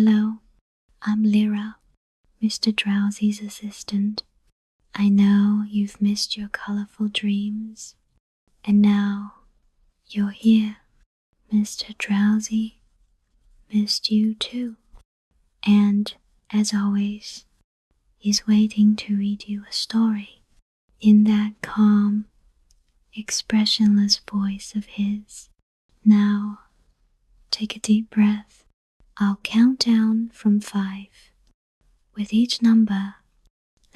Hello, I'm Lyra, Mr.Drowsy's assistant. I know you've missed your colorful dreams, and now you're here. Mr. Drowsy missed you too, and as always, he's waiting to read you a story in that calm, expressionless voice of his. Now, take a deep breath. I'll count down from 5. With each number,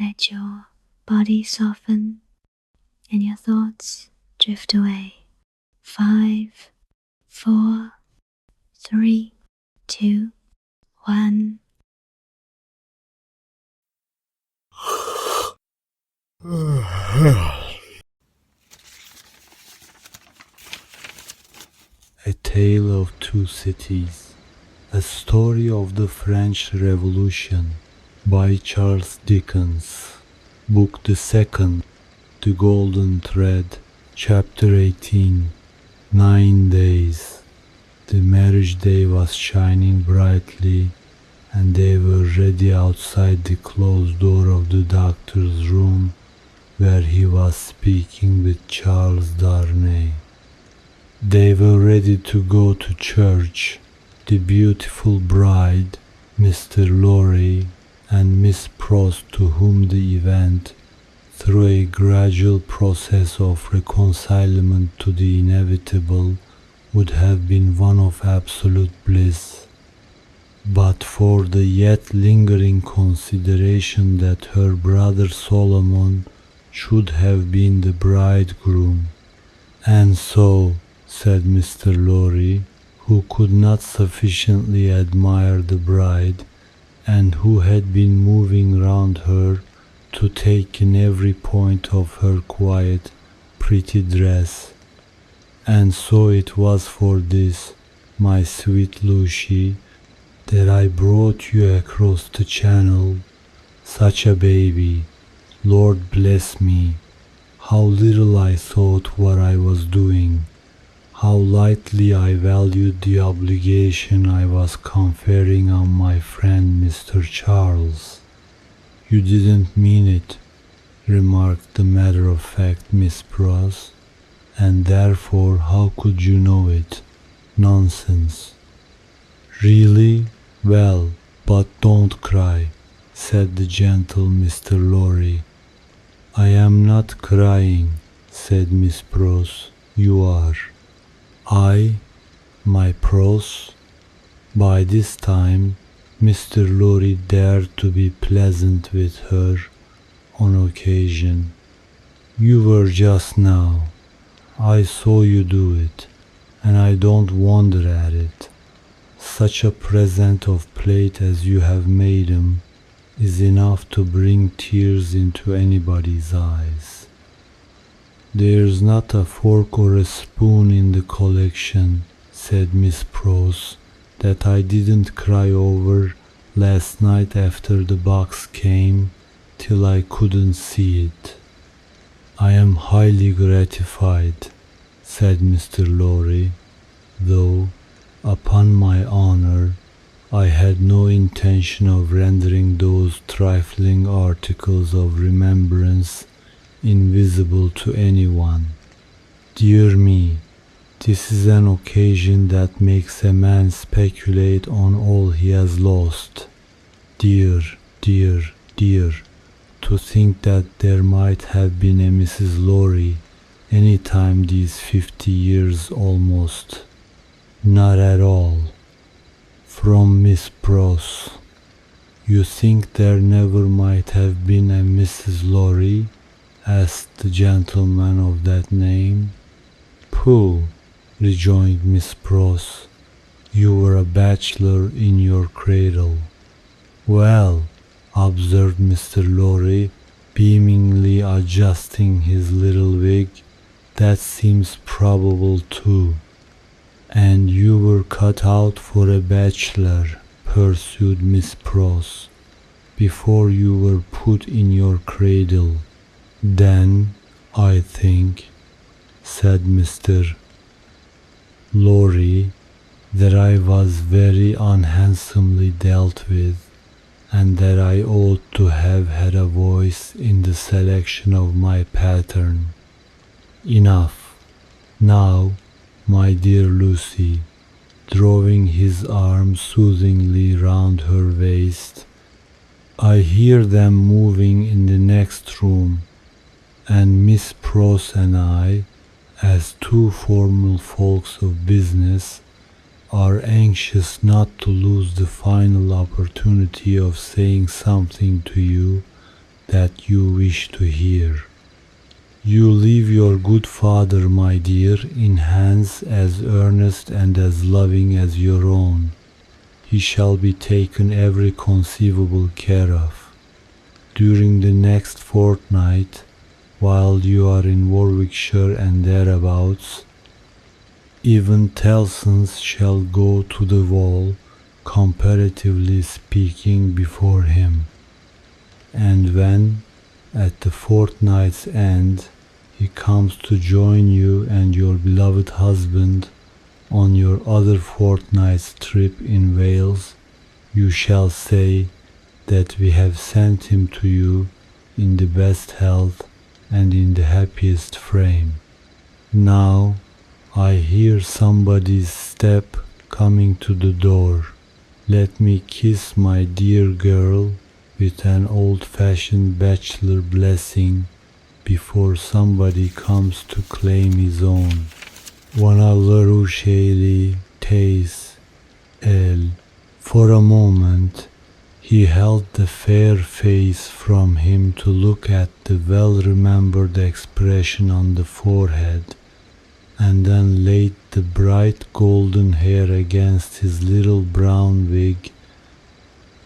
let your body soften and your thoughts drift away. 5, 4, 3, 2, 1. A Tale of Two Cities. A Story of the French Revolution by Charles Dickens. Book the 2nd, The Golden Thread, Chapter 18. 9 days. The marriage day was shining brightly, and they were ready outside the closed door of the doctor's room, where he was speaking with Charles Darnay. They were ready to go to church. The beautiful bride, Mr. Lorry, and Miss Pross, to whom the event, through a gradual process of reconcilement to the inevitable, would have been one of absolute bliss, but for the yet lingering consideration that her brother Solomon should have been the bridegroom. And so, said Mr. Lorry, who could not sufficiently admire the bride, and who had been moving round her to take in every point of her quiet, pretty dress. And so it was for this, my sweet Lucy, that I brought you across the channel, such a baby. Lord bless me, how little I thought what I was doing, how lightly I valued the obligation I was conferring on my friend Mr. Charles. You didn't mean it, remarked the matter-of-fact Miss Pross, and therefore how could you know it? Nonsense. Really? Well, but don't cry, said the gentle Mr. Lorry. I am not crying, said Miss Pross. You are. I, my Pross? By this time, Mr. Lorry dared to be pleasant with her on occasion. You were just now. I saw you do it, and I don't wonder at it. Such a present of plate as you have made 'em is enough to bring tears into anybody's eyes. There's not a fork or a spoon in the collection, said Miss Pross, that I didn't cry over last night after the box came, till I couldn't see it. I am highly gratified, said Mr. Lorry, though, upon my honor, I had no intention of rendering those trifling articles of remembrance invisible to anyone. Dear me, this is an occasion that makes a man speculate on all he has lost. Dear, dear, dear, to think that there might have been a Mrs. Lorry any time these 50 years almost. Not at all. From Miss Pross. You think there never might have been a Mrs. Lorry? Asked the gentleman of that name. Pooh, rejoined Miss Pross. You were a bachelor in your cradle. Well, observed Mr. Lorry, beamingly adjusting his little wig, that seems probable too. And you were cut out for a bachelor, pursued Miss Pross, before you were put in your cradle. Then, I think, said Mr. Lorry, that I was very unhandsomely dealt with, and that I ought to have had a voice in the selection of my pattern. Enough. Now, my dear Lucy, drawing his arm soothingly round her waist, I hear them moving in the next room, and Miss Pross and I, as two formal folks of business, are anxious not to lose the final opportunity of saying something to you that you wish to hear. You leave your good father, my dear, in hands as earnest and as loving as your own. He shall be taken every conceivable care of. During the next fortnight, while you are in Warwickshire and thereabouts, even Tellson's shall go to the wall, comparatively speaking, before him. And when, at the fortnight's end, he comes to join you and your beloved husband on your other fortnight's trip in Wales, you shall say that we have sent him to you in the best health and in the happiest frame. Now I hear somebody's step coming to the door. Let me kiss my dear girl with an old-fashioned bachelor blessing before somebody comes to claim his own. Vanallaru Shayli Teis El. For a moment he held the fair face from him to look at the well-remembered expression on the forehead, and then laid the bright golden hair against his little brown wig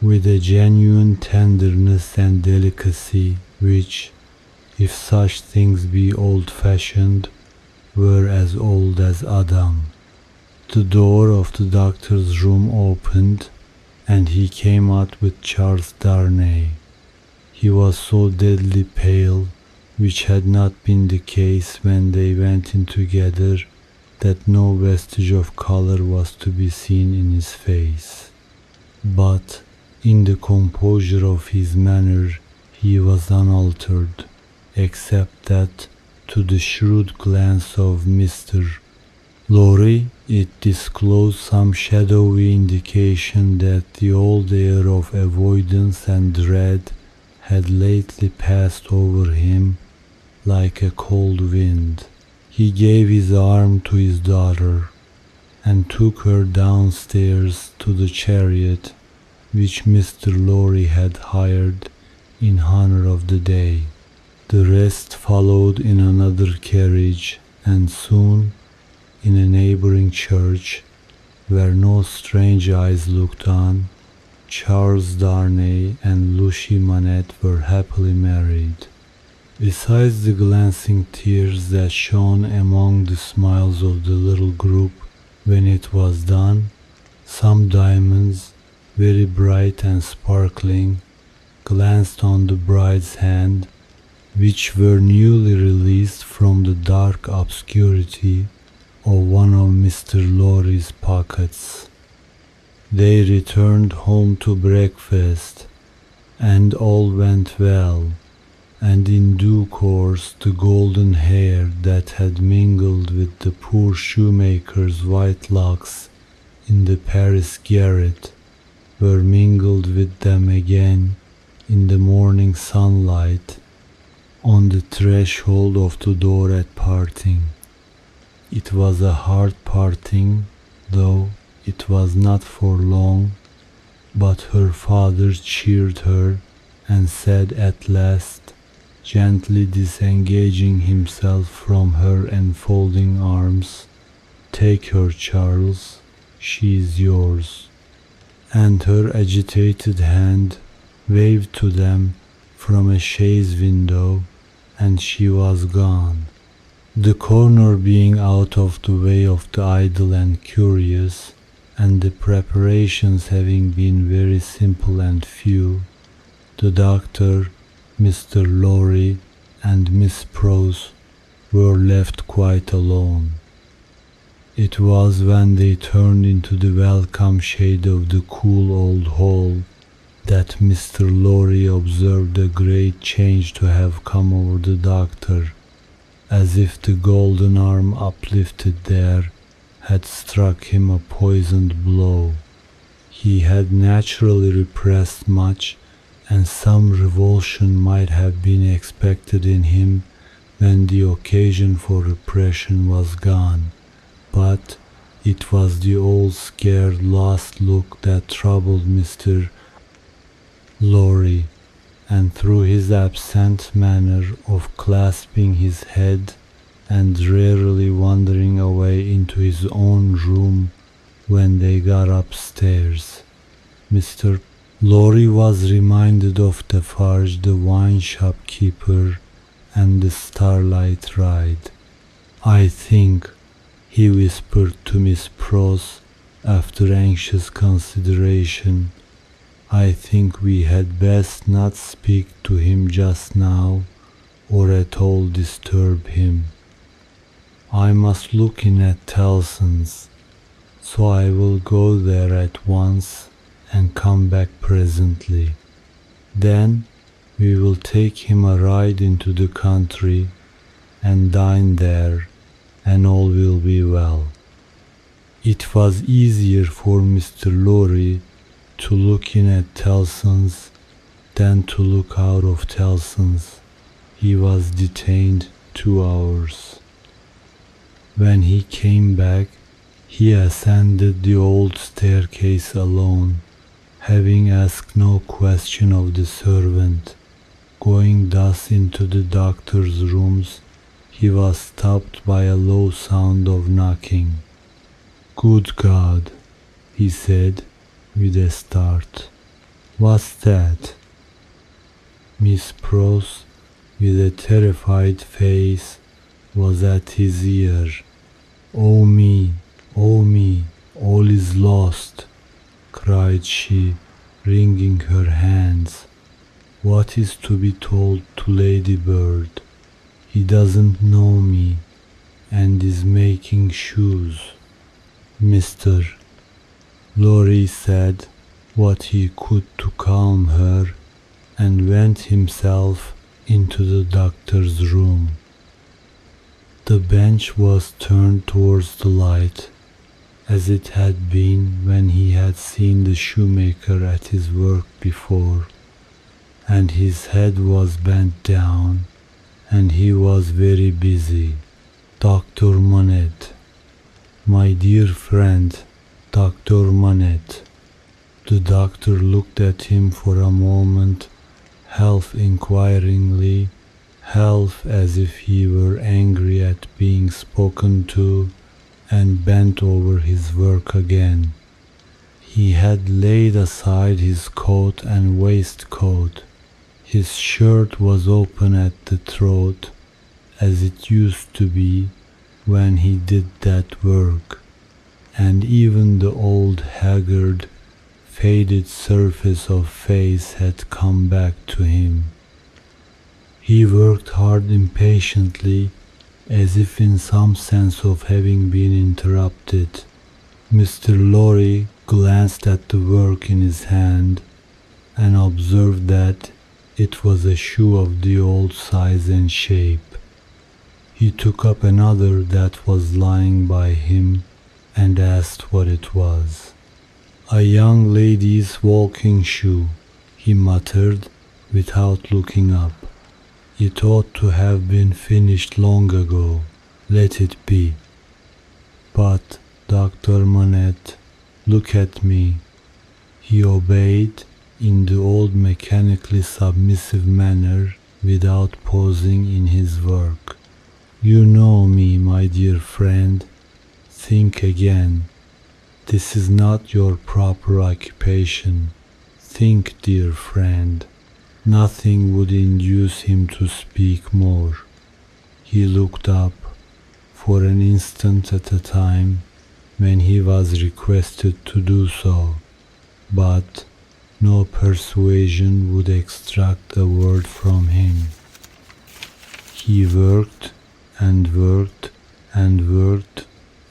with a genuine tenderness and delicacy which, if such things be old-fashioned, were as old as Adam. The door of the doctor's room opened, and he came out with Charles Darnay. He was so deadly pale, which had not been the case when they went in together, that no vestige of color was to be seen in his face. But in the composure of his manner he was unaltered, except that, to the shrewd glance of Mr. Lorry, it disclosed some shadowy indication that the old air of avoidance and dread had lately passed over him like a cold wind. He gave his arm to his daughter, and took her downstairs to the chariot which Mr. Lorry had hired in honor of the day. The rest followed in another carriage, and soon, in a neighboring church, where no strange eyes looked on, Charles Darnay and Lucy Manette were happily married. Besides the glancing tears that shone among the smiles of the little group when it was done, some diamonds, very bright and sparkling, glanced on the bride's hand, which were newly released from the dark obscurity of one of Mr. Lorry's pockets. They returned home to breakfast, and all went well, and in due course the golden hair that had mingled with the poor shoemaker's white locks in the Paris garret were mingled with them again in the morning sunlight on the threshold of the door at parting. It was a hard parting, though it was not for long, but her father cheered her and said at last, gently disengaging himself from her enfolding arms, "Take her, Charles, she is yours," and her agitated hand waved to them from a chaise window, and she was gone. The corner being out of the way of the idle and curious, and the preparations having been very simple and few, the doctor, Mr. Lorry, and Miss Pross were left quite alone. It was when they turned into the welcome shade of the cool old hall that Mr. Lorry observed a great change to have come over the doctor, as if the golden arm uplifted there had struck him a poisoned blow. He had naturally repressed much, and some revulsion might have been expected in him when the occasion for repression was gone, but it was the old scared lost look that troubled Mr. Lorry, and through his absent manner of clasping his head and rarely wandering away into his own room when they got upstairs, Mr. Lorry was reminded of Defarge the wine shop keeper and the starlight ride. "I think," he whispered to Miss Pross after anxious consideration, "I think we had best not speak to him just now, or at all disturb him. I must look in at Tellson's, so I will go there at once and come back presently. Then we will take him a ride into the country and dine there, and all will be well." It was easier for Mr. Lorry to look in at Tellson's than to look out of Tellson's. He was detained 2 hours. When he came back, he ascended the old staircase alone, having asked no question of the servant. Going thus into the doctor's rooms, he was stopped by a low sound of knocking. "Good God," he said, with a start. "What's that?" Miss Pross, with a terrified face, was at his ear. "Oh me, all is lost," cried she, wringing her hands. "What is to be told to Ladybird? He doesn't know me, and is making shoes." Mr. Lorry said what he could to calm her, and went himself into the doctor's room. The bench was turned towards the light, as it had been when he had seen the shoemaker at his work before, and his head was bent down, and he was very busy. "Dr. Manette, my dear friend, Dr. Manette." The doctor looked at him for a moment, half inquiringly, half as if he were angry at being spoken to, and bent over his work again. He had laid aside his coat and waistcoat. His shirt was open at the throat, as it used to be when he did that work, and even the old haggard, faded surface of face had come back to him. He worked hard impatiently, as if in some sense of having been interrupted. Mr. Lorry glanced at the work in his hand, and observed that it was a shoe of the old size and shape. He took up another that was lying by him, and asked what it was. "A young lady's walking shoe," he muttered, without looking up. "It ought to have been finished long ago. Let it be. But, Dr. Manette, look at me." He obeyed in the old mechanically submissive manner, without pausing in his work. "You know me, my dear friend. Think again. This is not your proper occupation. Think, dear friend." Nothing would induce him to speak more. He looked up, for an instant at a time, when he was requested to do so, but no persuasion would extract a word from him. He worked and worked and worked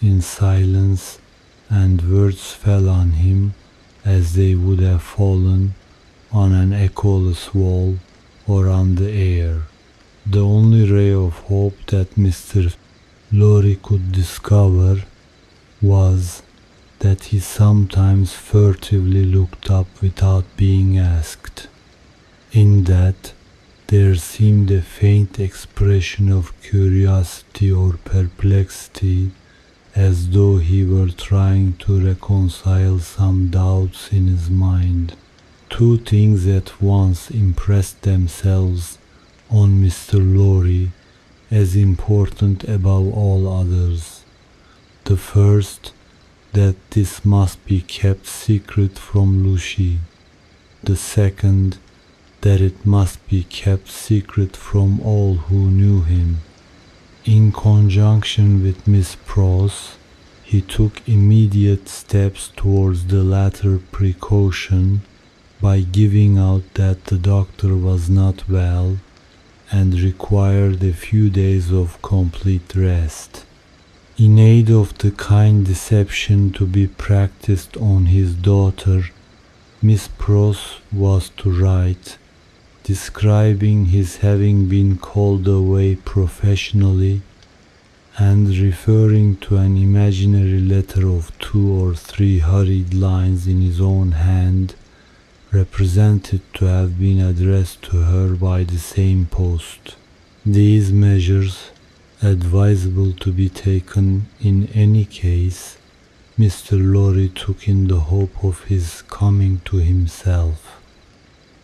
in silence, and words fell on him as they would have fallen on an echoless wall or on the air. The only ray of hope that Mr. Lorry could discover was that he sometimes furtively looked up without being asked. In that, there seemed a faint expression of curiosity or perplexity, as though he were trying to reconcile some doubts in his mind. Two things at once impressed themselves on Mr. Lorry as important above all others. The first, that this must be kept secret from Lucy. The second, that it must be kept secret from all who knew him. In conjunction with Miss Pross, he took immediate steps towards the latter precaution by giving out that the doctor was not well and required a few days of complete rest. In aid of the kind deception to be practiced on his daughter, Miss Pross was to write, describing his having been called away professionally and referring to an imaginary letter of 2 or 3 hurried lines in his own hand, represented to have been addressed to her by the same post. These measures, advisable to be taken in any case, Mr. Lorry took in the hope of his coming to himself.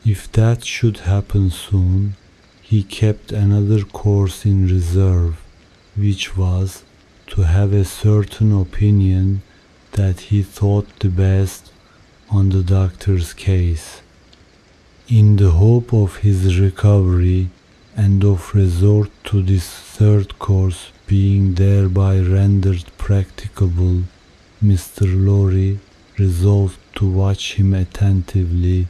If that should happen soon, he kept another course in reserve, which was to have a certain opinion that he thought the best on the doctor's case. In the hope of his recovery and of resort to this third course being thereby rendered practicable, Mr. Lorry resolved to watch him attentively,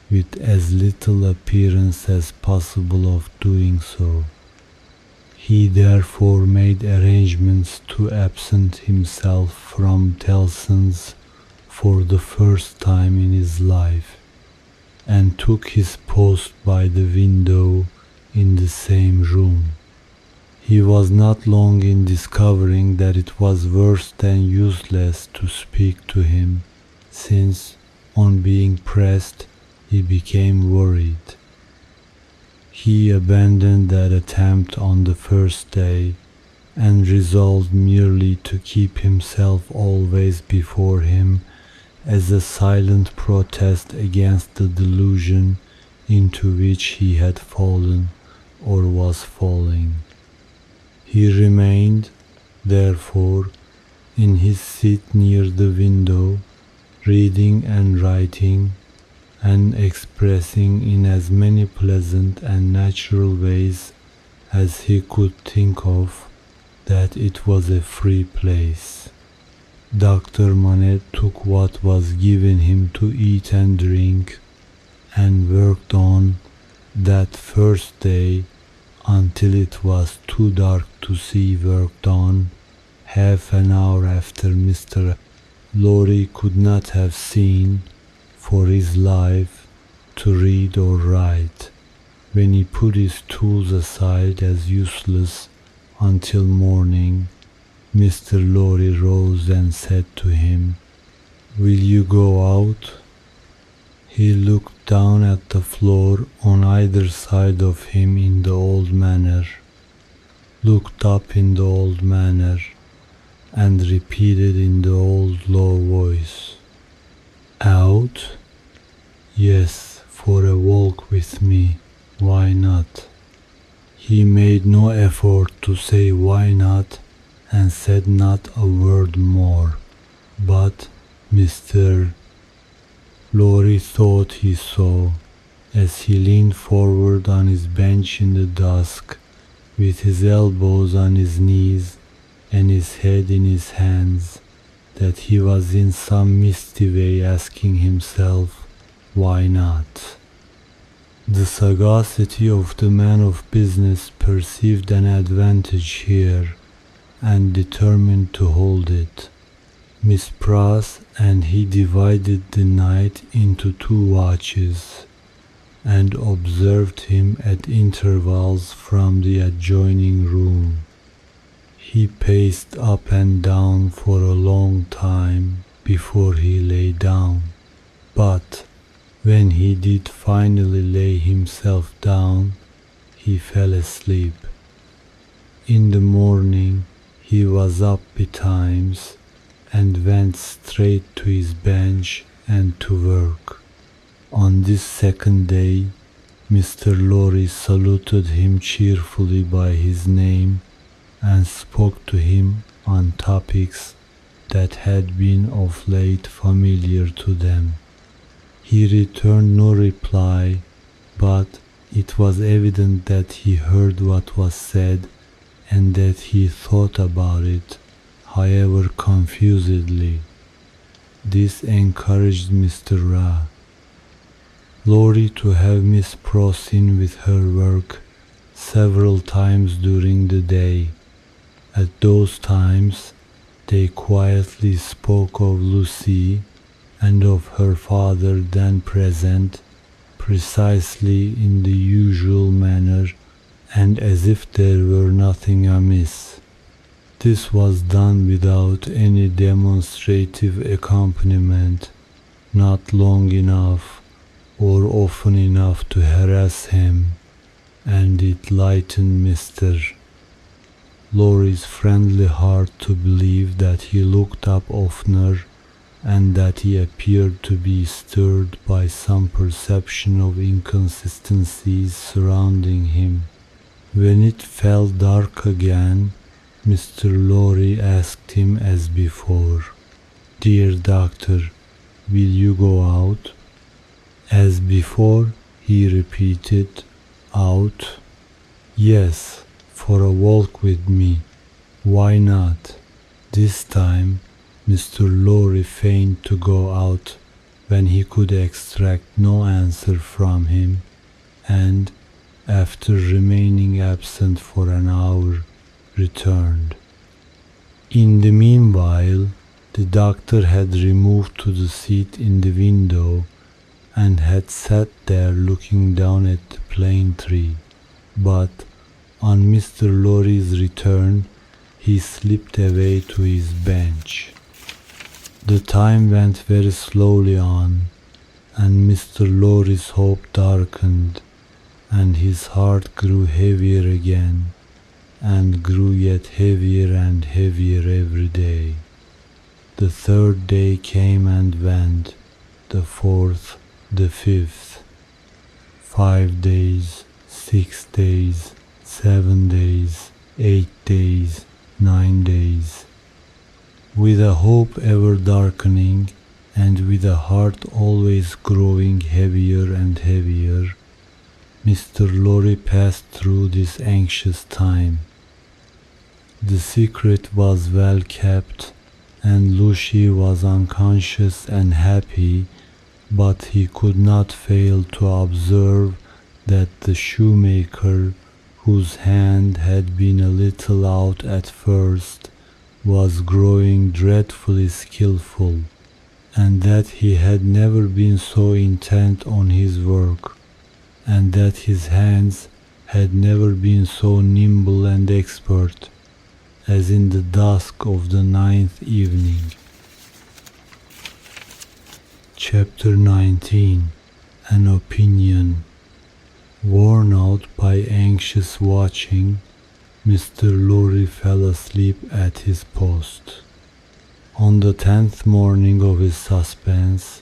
with as little appearance as possible of doing so. He therefore made arrangements to absent himself from Tellson's for the first time in his life, and took his post by the window in the same room. He was not long in discovering that it was worse than useless to speak to him, since, on being pressed, he became worried. He abandoned that attempt on the first day, and resolved merely to keep himself always before him as a silent protest against the delusion into which he had fallen or was falling. He remained, therefore, in his seat near the window, reading and writing, and expressing in as many pleasant and natural ways as he could think of that it was a free place. Dr. Manette took what was given him to eat and drink, and worked on that first day until it was too dark to see worked on, half an hour after Mr. Lorry could not have seen for his life to read or write, when he put his tools aside as useless until morning. Mr. Lorry rose and said to him, "Will you go out?" He looked down at the floor on either side of him in the old manner, looked up in the old manner, and repeated in the old low voice, "Out? Yes, for a walk with me. Why not?" He made no effort to say why not, and said not a word more, but Mr. Lorry thought he saw, as he leaned forward on his bench in the dusk, with his elbows on his knees and his head in his hands, that he was in some misty way asking himself, why not? The sagacity of the man of business perceived an advantage here. and determined to hold it. Miss Pross and he divided the night into 2 watches, and observed him at intervals from the adjoining room. He paced up and down for a long time before he lay down, but when he did finally lay himself down, he fell asleep. In the morning he was up betimes, and went straight to his bench and to work. On this second day, Mr. Lorry saluted him cheerfully by his name, and spoke to him on topics that had been of late familiar to them. He returned no reply, but it was evident that he heard what was said, and that he thought about it, however confusedly. This encouraged Mr. Ra. Lorry to have Miss Pross in with her work several times during the day. At those times they quietly spoke of Lucy and of her father then present, precisely in the usual manner, and as if there were nothing amiss. This was done without any demonstrative accompaniment, not long enough or often enough to harass him, and it lightened Mr. Lorry's friendly heart to believe that he looked up oftener, and that he appeared to be stirred by some perception of inconsistencies surrounding him. When it fell dark again, Mr. Lorry asked him as before, "Dear doctor, will you go out?" As before, he repeated, "Out?" "Yes, for a walk with me." "Why not?" This time Mr. Lorry feigned to go out when he could extract no answer from him, and, after remaining absent for an hour, returned. In the meanwhile, the doctor had removed to the seat in the window, and had sat there looking down at the plane tree, but on Mr. Lorry's return he slipped away to his bench. The time went very slowly on, and Mr. Lorry's hope darkened, and his heart grew heavier again, and grew yet heavier and heavier every day. The third day came and went, the fourth, the fifth. 5 days, 6 days, 7 days, 8 days, 9 days. With a hope ever darkening, and with a heart always growing heavier and heavier, Mr. Lorry passed through this anxious time. The secret was well kept, and Lucy was unconscious and happy, but he could not fail to observe that the shoemaker, whose hand had been a little out at first, was growing dreadfully skilful, and that he had never been so intent on his work, and that his hands had never been so nimble and expert, as in the dusk of the 9th evening. Chapter 19. An Opinion. Worn out by anxious watching, Mr. Lorry fell asleep at his post. On the 10th morning of his suspense,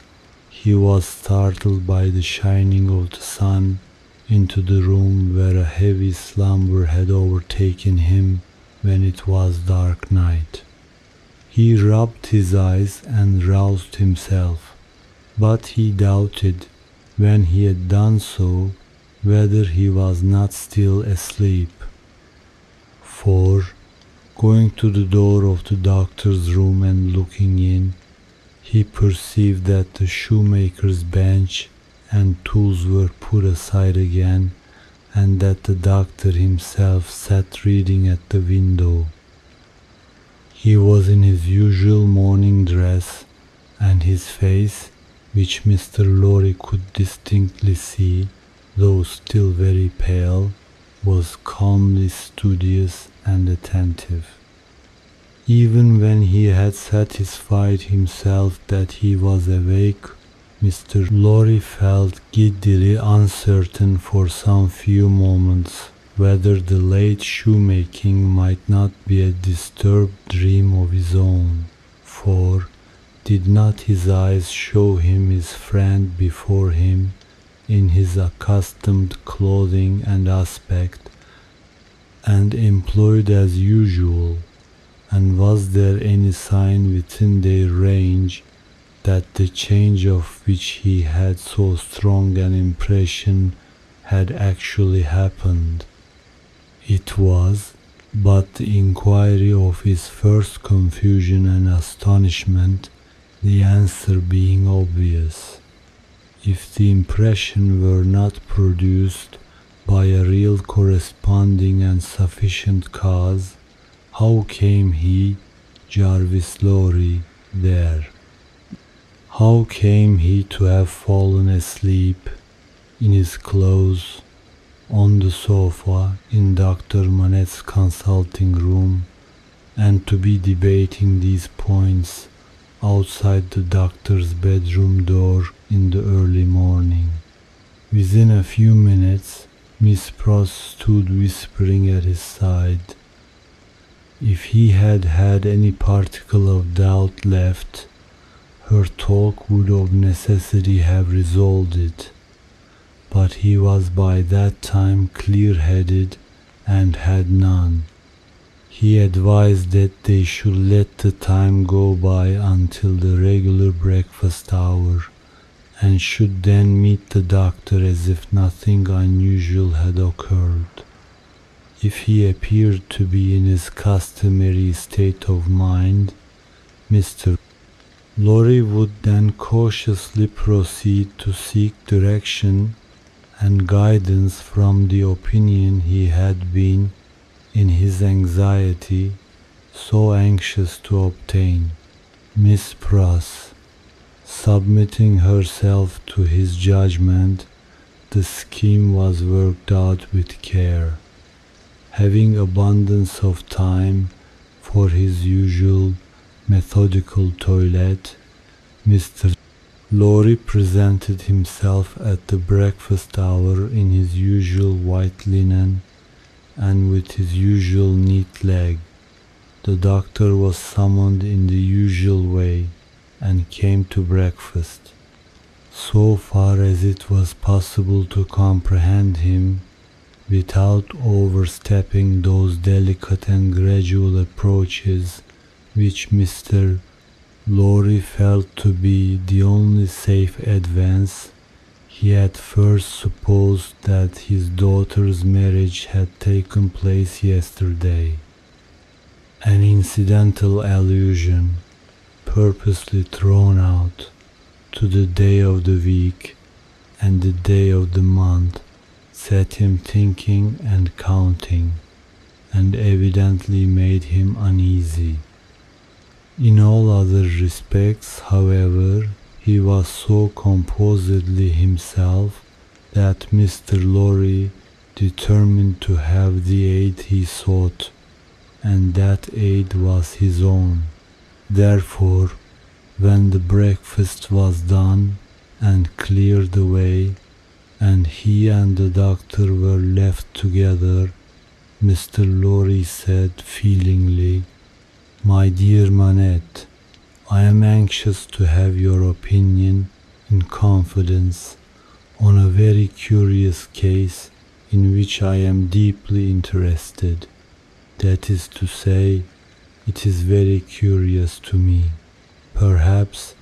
he was startled by the shining of the sun into the room where a heavy slumber had overtaken him when it was dark night. He rubbed his eyes and roused himself, but he doubted, when he had done so, whether he was not still asleep. For, going to the door of the doctor's room and looking in, he perceived that the shoemaker's bench and tools were put aside again, and that the doctor himself sat reading at the window. He was in his usual morning dress, and his face, which Mr. Lorry could distinctly see, though still very pale, was calmly studious and attentive. Even when he had satisfied himself that he was awake, Mr. Lorry felt giddily uncertain for some few moments whether the late shoemaking might not be a disturbed dream of his own, for did not his eyes show him his friend before him in his accustomed clothing and aspect, and employed as usual, and was there any sign within their range that the change of which he had so strong an impression had actually happened? It was but the inquiry of his first confusion and astonishment, the answer being obvious. If the impression were not produced by a real corresponding and sufficient cause, how came he, Jarvis Lorry, there? How came he to have fallen asleep in his clothes on the sofa in Dr. Manette's consulting room, and to be debating these points outside the doctor's bedroom door in the early morning? Within a few minutes, Miss Pross stood whispering at his side. If he had had any particle of doubt left, her talk would of necessity have resolved it, but he was by that time clear-headed and had none. He advised that they should let the time go by until the regular breakfast hour, and should then meet the doctor as if nothing unusual had occurred. If he appeared to be in his customary state of mind, Mr. Lorry would then cautiously proceed to seek direction and guidance from the opinion he had been, in his anxiety, so anxious to obtain. Miss Pross, submitting herself to his judgment, the scheme was worked out with care. Having abundance of time for his usual methodical toilet, Mr. Lorry presented himself at the breakfast hour in his usual white linen and with his usual neat leg. The doctor was summoned in the usual way and came to breakfast. So far as it was possible to comprehend him, without overstepping those delicate and gradual approaches which Mr. Lorry felt to be the only safe advance, he had first supposed that his daughter's marriage had taken place yesterday, an incidental allusion, purposely thrown out, to the day of the week and the day of the month, set him thinking and counting, and evidently made him uneasy. In all other respects, however, he was so composedly himself that Mr. Lorry determined to have the aid he sought, and that aid was his own. Therefore, when the breakfast was done and cleared away, and he and the doctor were left together, Mr. Lorry said feelingly, "My dear Manette, I am anxious to have your opinion in confidence on a very curious case in which I am deeply interested. That is to say, it is very curious to me. Perhaps,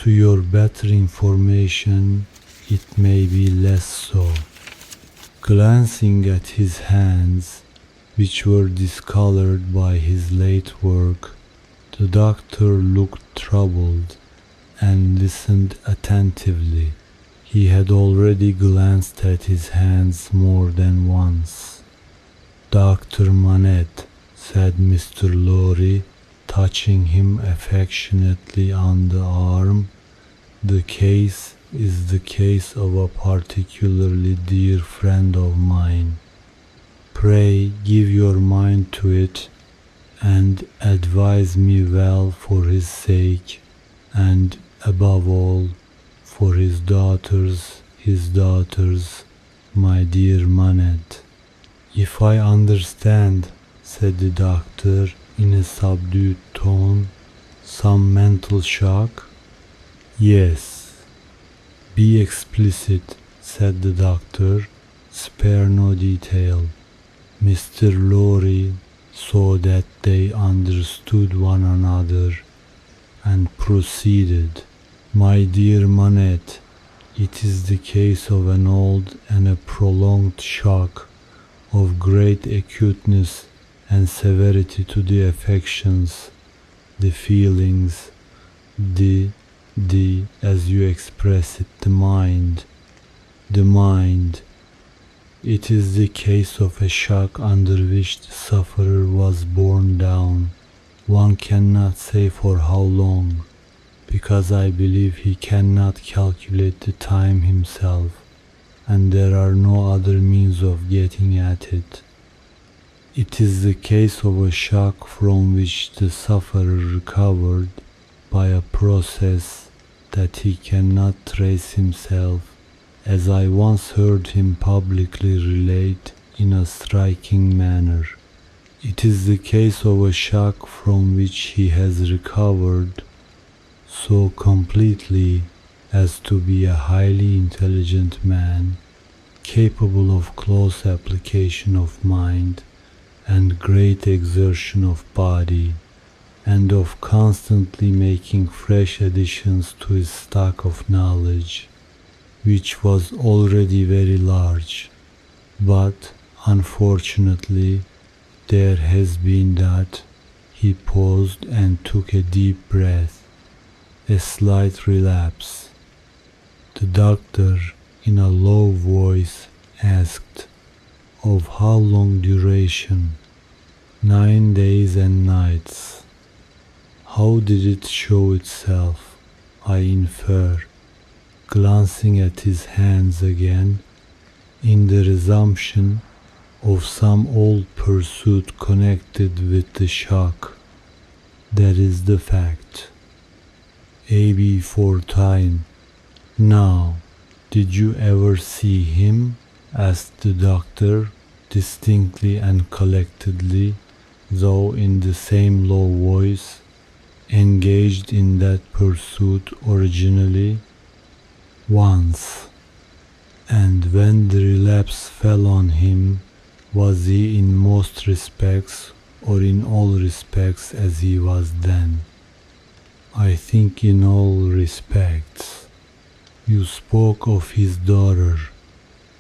to your better information, it may be less so." Glancing at his hands, which were discolored by his late work, the doctor looked troubled and listened attentively. He had already glanced at his hands more than once. "Dr. Manette," said Mr. Lorry, touching him affectionately on the arm. "The case is the case of a particularly dear friend of mine. Pray give your mind to it, and advise me well for his sake, and above all, for his daughters, my dear Manette." "If I understand," said the doctor in a subdued tone, "some mental shock?" "Yes." "Be explicit," said the doctor. "Spare no detail." Mr. Lorry saw that they understood one another, and proceeded. "My dear Manette, it is the case of an old and a prolonged shock, of great acuteness and severity to the affections, the feelings, as you express it, the mind. It is the case of a shock under which the sufferer was borne down. One cannot say for how long, because I believe he cannot calculate the time himself, and there are no other means of getting at it. It is the case of a shock from which the sufferer recovered by a process that he cannot trace himself, as I once heard him publicly relate in a striking manner. It is the case of a shock from which he has recovered so completely as to be a highly intelligent man, capable of close application of mind and great exertion of body, and of constantly making fresh additions to his stock of knowledge, which was already very large. But, unfortunately, there has been that." He paused and took a deep breath. "A slight relapse." The doctor, in a low voice, asked, "Of how long duration?" 9 days and nights." "How did it show itself?" I infer, glancing at his hands again. "In the resumption of some old pursuit connected with the shock. That is the fact." "A.B. for time. Now, did you ever see him?" asked the doctor, distinctly and collectedly, though in the same low voice, "engaged in that pursuit originally?" "Once." "And when the relapse fell on him, was he in most respects or in all respects as he was then?" "I think in all respects." "You spoke of his daughter.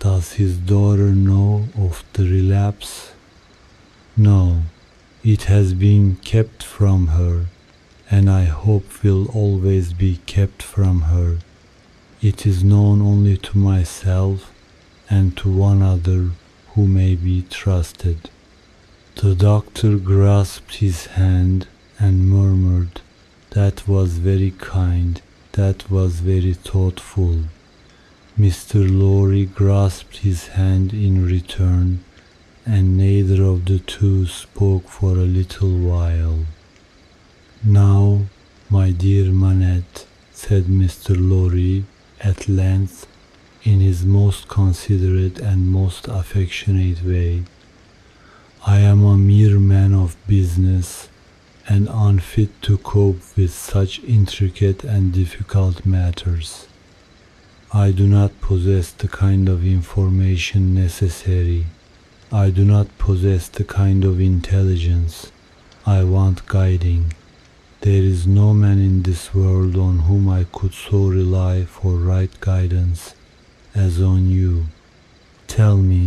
Does his daughter know of the relapse?" "No, it has been kept from her, and I hope will always be kept from her. It is known only to myself and to one other who may be trusted." The doctor grasped his hand and murmured, "That was very kind, that was very thoughtful." Mr. Lorry grasped his hand in return, and neither of the two spoke for a little while. "Now, my dear Manette," said Mr. Lorry at length, in his most considerate and most affectionate way, "I am a mere man of business, and unfit to cope with such intricate and difficult matters. I do not possess the kind of information necessary. I do not possess the kind of intelligence. I want guiding. There is no man in this world on whom I could so rely for right guidance as on you. Tell me,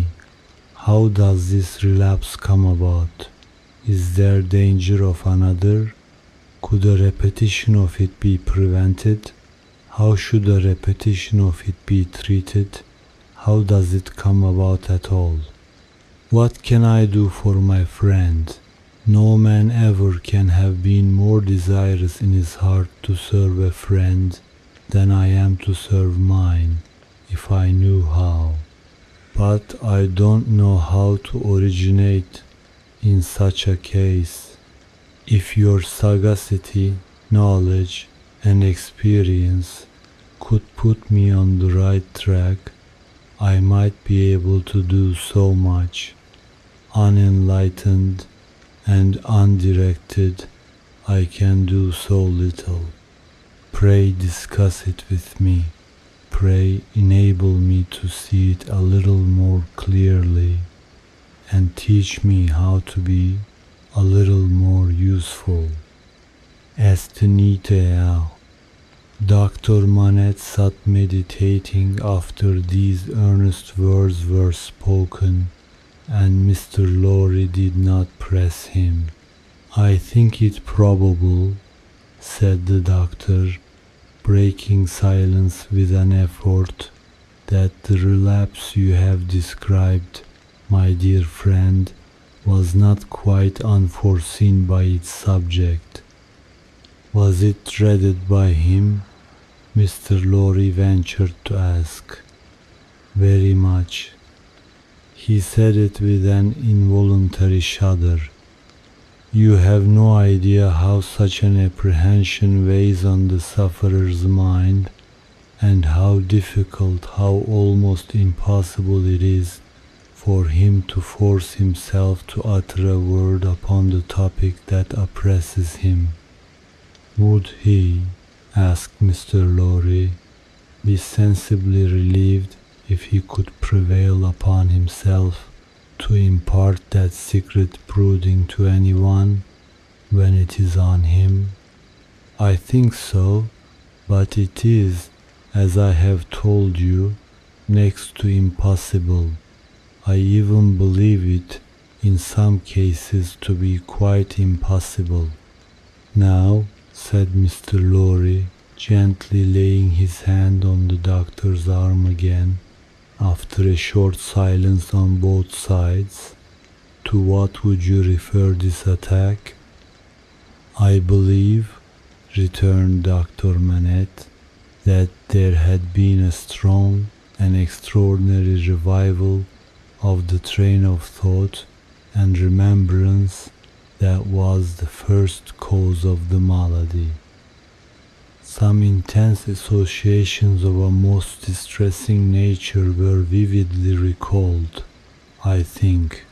how does this relapse come about? Is there danger of another? Could a repetition of it be prevented? How should a repetition of it be treated? How does it come about at all? What can I do for my friend? No man ever can have been more desirous in his heart to serve a friend than I am to serve mine, if I knew how. But I don't know how to originate in such a case. If your sagacity, knowledge, and experience could put me on the right track, I might be able to do so much. Unenlightened and undirected, I can do so little. Pray discuss it with me. Pray enable me to see it a little more clearly, and teach me how to be a little more useful. Estiniteau. Dr. Manette sat meditating after these earnest words were spoken, and Mr. Lorry did not press him. I think it probable, said the doctor, breaking silence with an effort, that the relapse you have described, my dear friend, was not quite unforeseen by its subject. Was it dreaded by him? Mr. Lorry ventured to ask. Very much. He said it with an involuntary shudder. You have no idea how such an apprehension weighs on the sufferer's mind, and how difficult, how almost impossible it is for him to force himself to utter a word upon the topic that oppresses him. Would he, asked Mr. Lorry, be sensibly relieved if he could prevail upon himself to impart that secret brooding to anyone when it is on him? I think so, but it is, as I have told you, next to impossible. I even believe it in some cases to be quite impossible. Now, said Mr. Lorry, gently laying his hand on the doctor's arm again, after a short silence on both sides, to what would you refer this attack? I believe, returned Dr. Manette, that there had been a strong and extraordinary revival of the train of thought and remembrance that was the first cause of the malady. Some intense associations of a most distressing nature were vividly recalled, I think.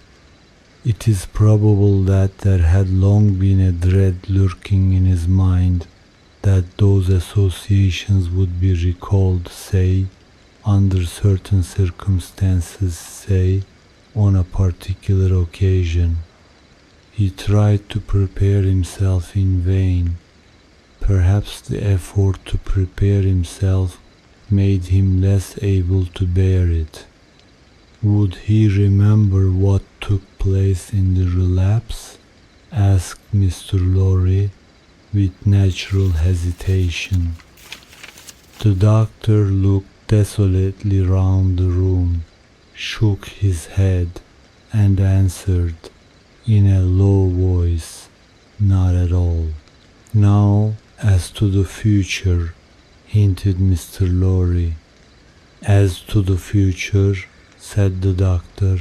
It is probable that there had long been a dread lurking in his mind that those associations would be recalled, say, under certain circumstances, say, on a particular occasion. He tried to prepare himself in vain. Perhaps the effort to prepare himself made him less able to bear it. Would he remember what took place in the relapse? Asked Mr. Lorry with natural hesitation. The doctor looked desolately round the room, shook his head, and answered in a low voice, not at all. Now, as to the future, hinted Mr. Lorry. As to the future, said the doctor,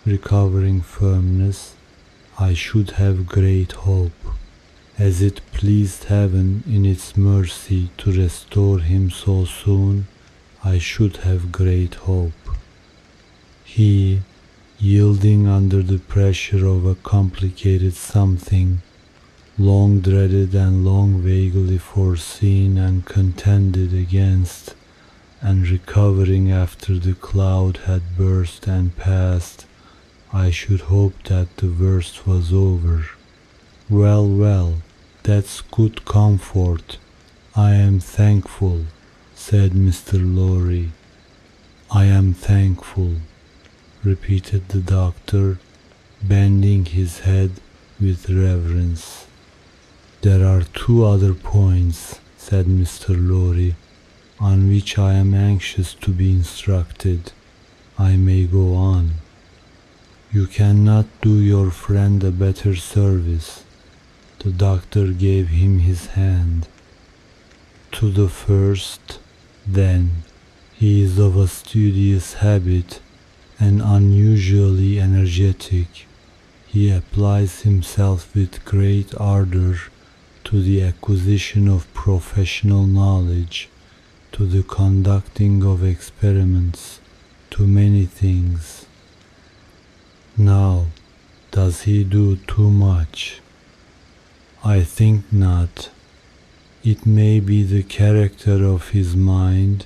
recovering firmness, I should have great hope. As it pleased heaven in its mercy to restore him so soon, I should have great hope. He, yielding under the pressure of a complicated something, long dreaded and long vaguely foreseen and contended against, and recovering after the cloud had burst and passed, I should hope that the worst was over. Well, well, that's good comfort. I am thankful, said Mr. Lorry. I am thankful, repeated the doctor, bending his head with reverence. There are two other points, said Mr. Lorry, on which I am anxious to be instructed. I may go on. You cannot do your friend a better service. The doctor gave him his hand. To the first, then, he is of a studious habit and unusually energetic. He applies himself with great ardor to the acquisition of professional knowledge, to the conducting of experiments, to many things. Now, does he do too much? I think not. It may be the character of his mind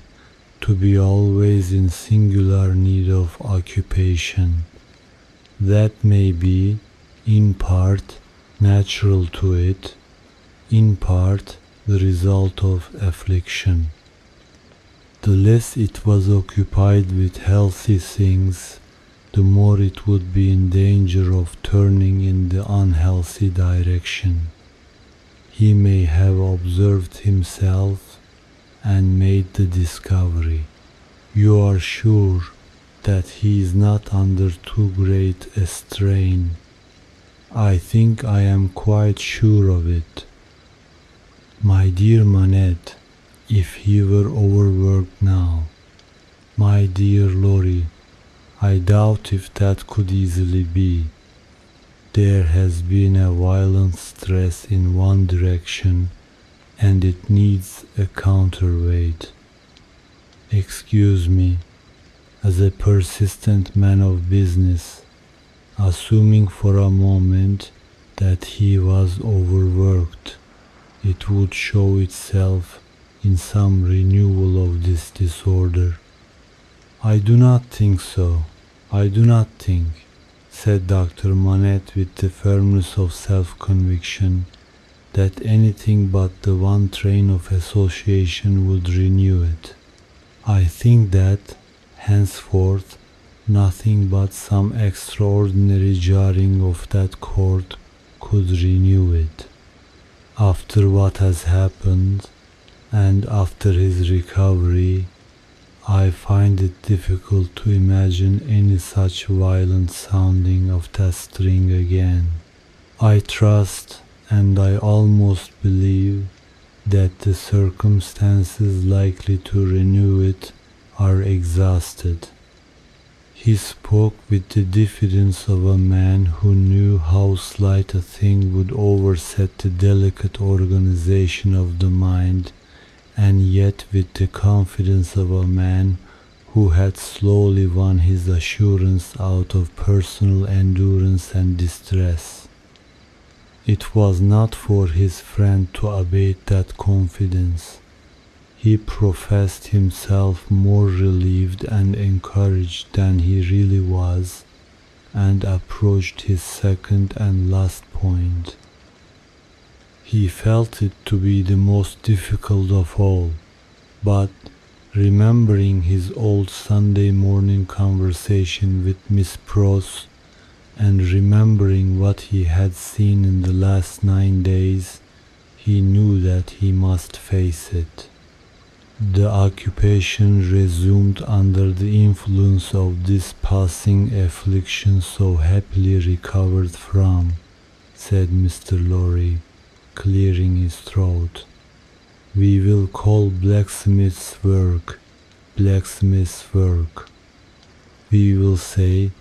to be always in singular need of occupation. That may be, in part, natural to it, in part, the result of affliction. The less it was occupied with healthy things, the more it would be in danger of turning in the unhealthy direction. He may have observed himself and made the discovery. You are sure that he is not under too great a strain. I think I am quite sure of it. My dear Manette, if he were overworked now. My dear Laurie, I doubt if that could easily be. There has been a violent stress in one direction, and it needs a counterweight. Excuse me, as a persistent man of business, assuming for a moment that he was overworked, it would show itself in some renewal of this disorder. I do not think so. I do not think, said Dr. Manette with the firmness of self-conviction, that anything but the one train of association would renew it. I think that, henceforth, nothing but some extraordinary jarring of that chord could renew it. After what has happened, and after his recovery, I find it difficult to imagine any such violent sounding of that string again. I trust, and I almost believe, that the circumstances likely to renew it are exhausted. He spoke with the diffidence of a man who knew how slight a thing would overset the delicate organization of the mind, and yet with the confidence of a man who had slowly won his assurance out of personal endurance and distress. It was not for his friend to abate that confidence. He professed himself more relieved and encouraged than he really was, and approached his second and last point. He felt it to be the most difficult of all, but remembering his old Sunday morning conversation with Miss Pross, and remembering what he had seen in the last 9 days, he knew that he must face it. The occupation resumed under the influence of this passing affliction so happily recovered from, said Mr. Lorry, clearing his throat. We will call blacksmith's work blacksmith's work. We will say,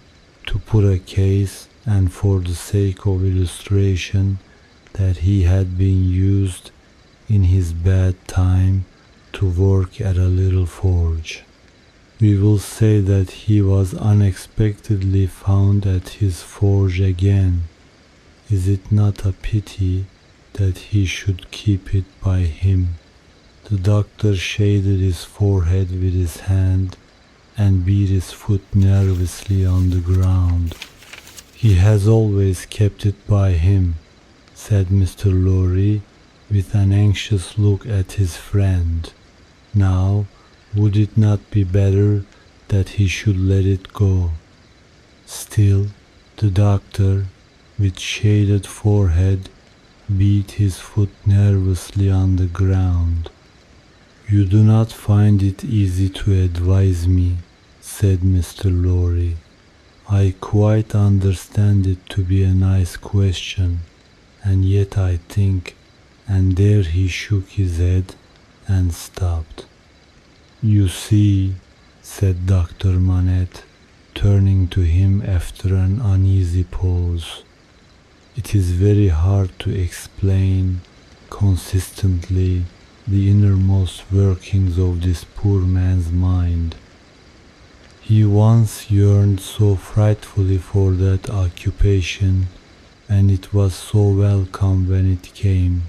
to put a case and for the sake of illustration, that he had been used in his bad time to work at a little forge. We will say that he was unexpectedly found at his forge again. Is it not a pity that he should keep it by him? The doctor shaded his forehead with his hand and beat his foot nervously on the ground. He has always kept it by him, said Mr. Lorry, with an anxious look at his friend. Now, would it not be better that he should let it go? Still, the doctor, with shaded forehead, beat his foot nervously on the ground. You do not find it easy to advise me, said Mr. Lorry. I quite understand it to be a nice question, and yet I think, and there he shook his head and stopped. You see, said Dr. Manette, turning to him after an uneasy pause, it is very hard to explain consistently the innermost workings of this poor man's mind. He once yearned so frightfully for that occupation, and it was so welcome when it came.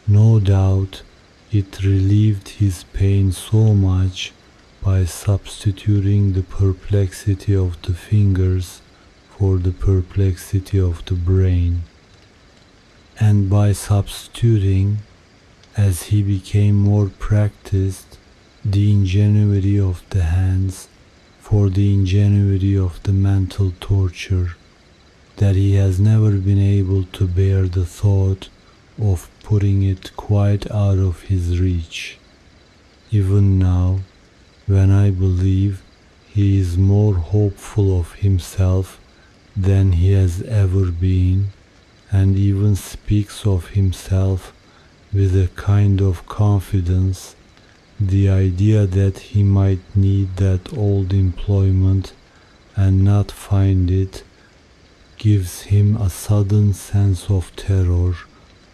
No doubt it relieved his pain so much by substituting the perplexity of the fingers for the perplexity of the brain, and by substituting, as he became more practiced, the ingenuity of the hands for the ingenuity of the mental torture, that he has never been able to bear the thought of putting it quite out of his reach. Even now, when I believe he is more hopeful of himself than he has ever been, and even speaks of himself with a kind of confidence, the idea that he might need that old employment and not find it gives him a sudden sense of terror,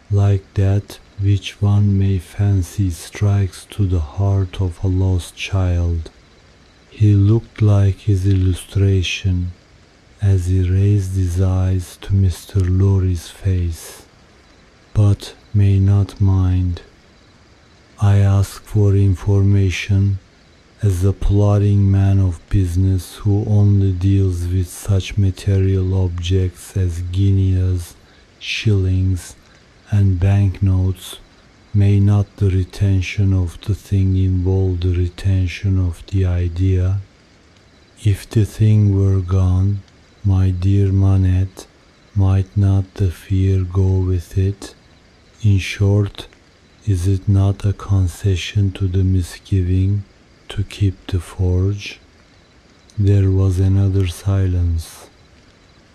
like that which one may fancy strikes to the heart of a lost child. He looked like his illustration as he raised his eyes to Mr. Lorry's face. But may not mind. I ask for information as a plodding man of business who only deals with such material objects as guineas, shillings, and banknotes. May not the retention of the thing involve the retention of the idea? If the thing were gone, my dear Manette, might not the fear go with it? In short, is it not a concession to the misgiving to keep the forge? There was another silence.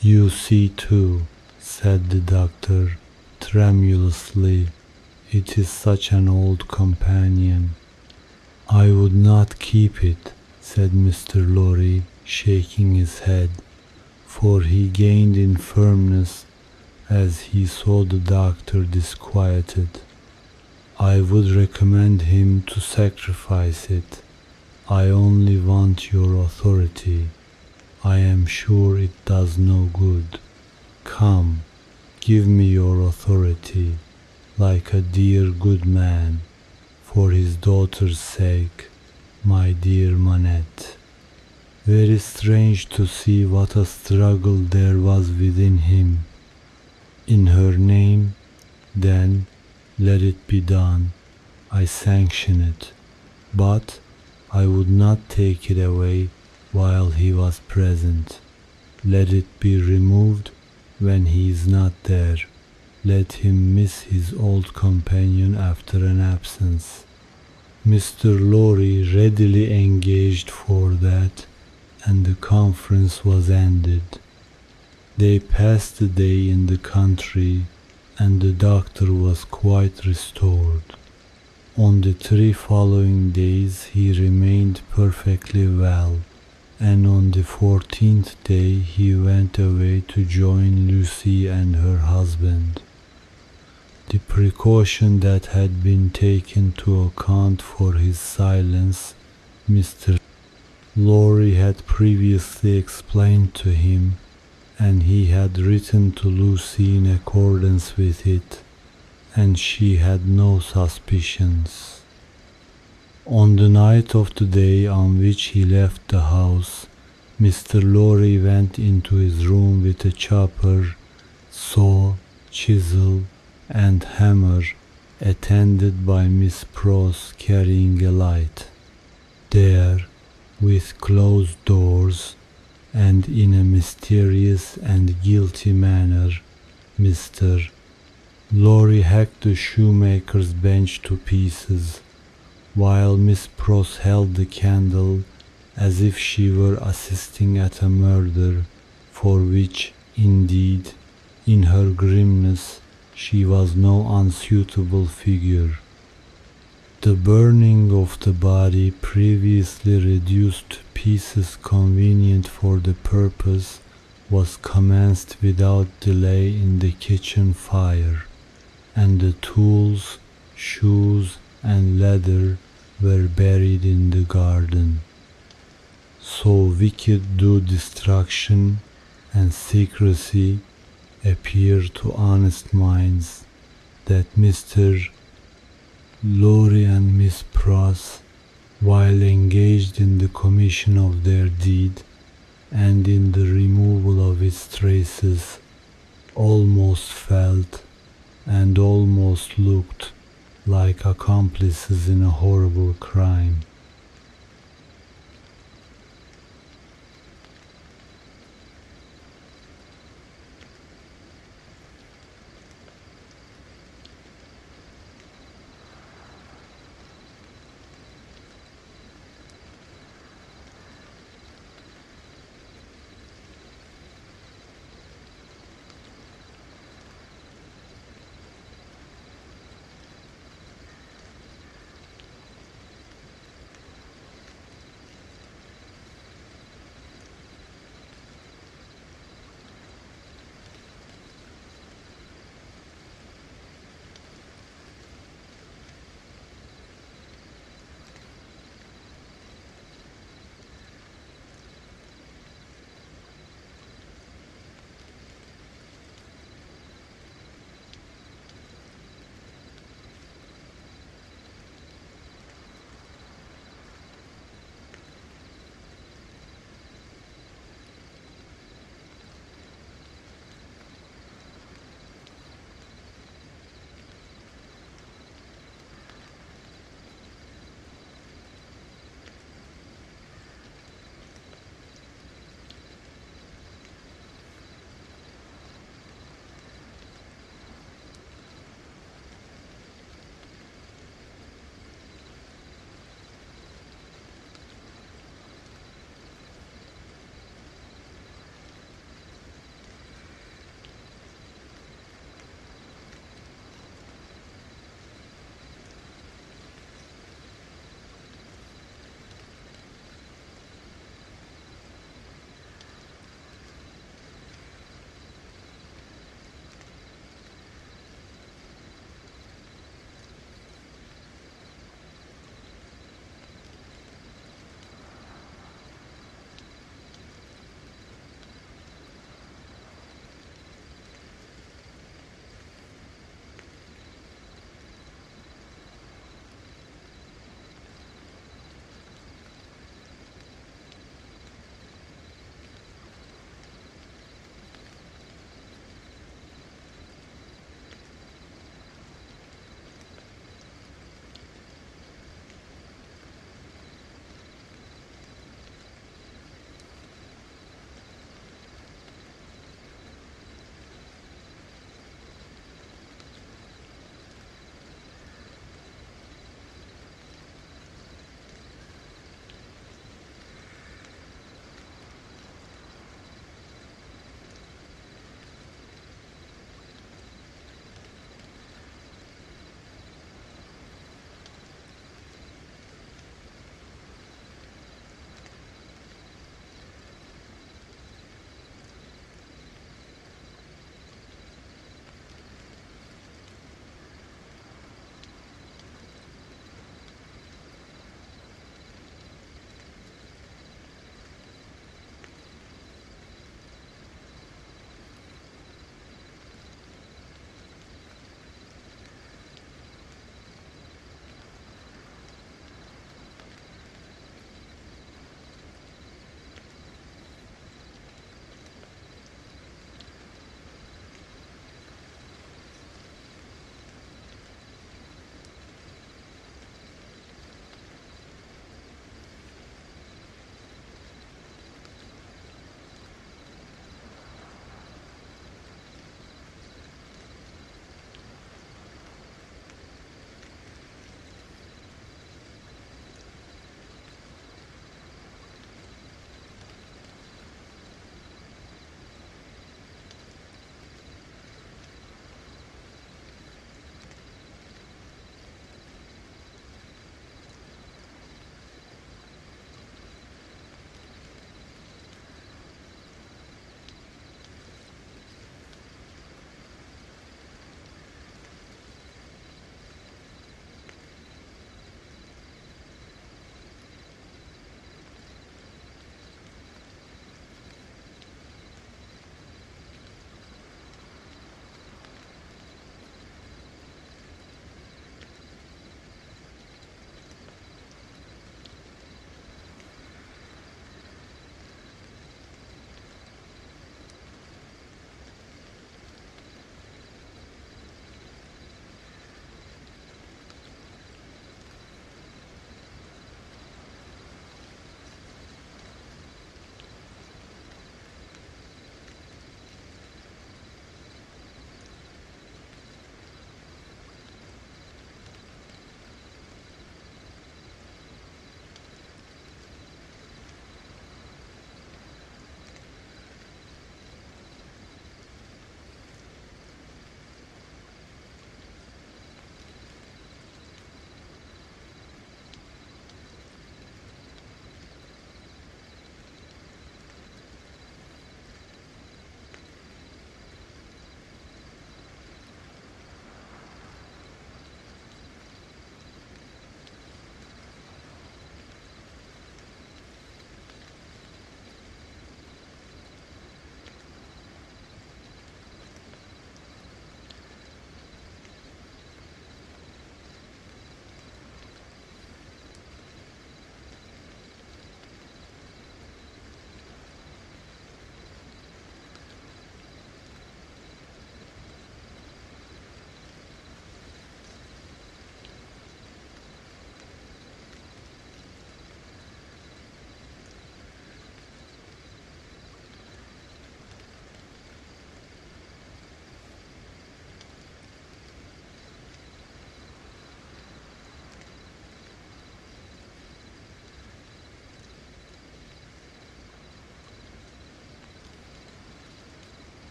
You see too, said the doctor, tremulously, it is such an old companion. I would not keep it, said Mr. Lorry, shaking his head, for he gained in firmness as he saw the doctor disquieted. I would recommend him to sacrifice it. I only want your authority. I am sure it does no good. Come, give me your authority, like a dear good man, for his daughter's sake, my dear Manette. Very strange to see what a struggle there was within him. In her name, then, let it be done. I sanction it. But I would not take it away while he was present. Let it be removed when he is not there. Let him miss his old companion after an absence. Mr. Lorry readily engaged for that, and the conference was ended. They passed the day in the country, and the doctor was quite restored. On the 3 following days he remained perfectly well, and on the 14th day he went away to join Lucy and her husband. The precaution that had been taken to account for his silence, Mr. Lorry had previously explained to him, and he had written to Lucy in accordance with it, and she had no suspicions. On the night of the day on which he left the house, Mr. Lorry went into his room with a chopper, saw, chisel, and hammer, attended by Miss Pross carrying a light. There, with closed doors, and in a mysterious and guilty manner, Mr. Lorry hacked the shoemaker's bench to pieces, while Miss Pross held the candle as if she were assisting at a murder for which, indeed, in her grimness, she was no unsuitable figure. The burning of the body, previously reduced to pieces convenient for the purpose, was commenced without delay in the kitchen fire, and the tools, shoes, and leather were buried in the garden. So wicked do destruction and secrecy appear to honest minds, that Mr. Lorry and Miss Pross, while engaged in the commission of their deed and in the removal of its traces, almost felt and almost looked like accomplices in a horrible crime.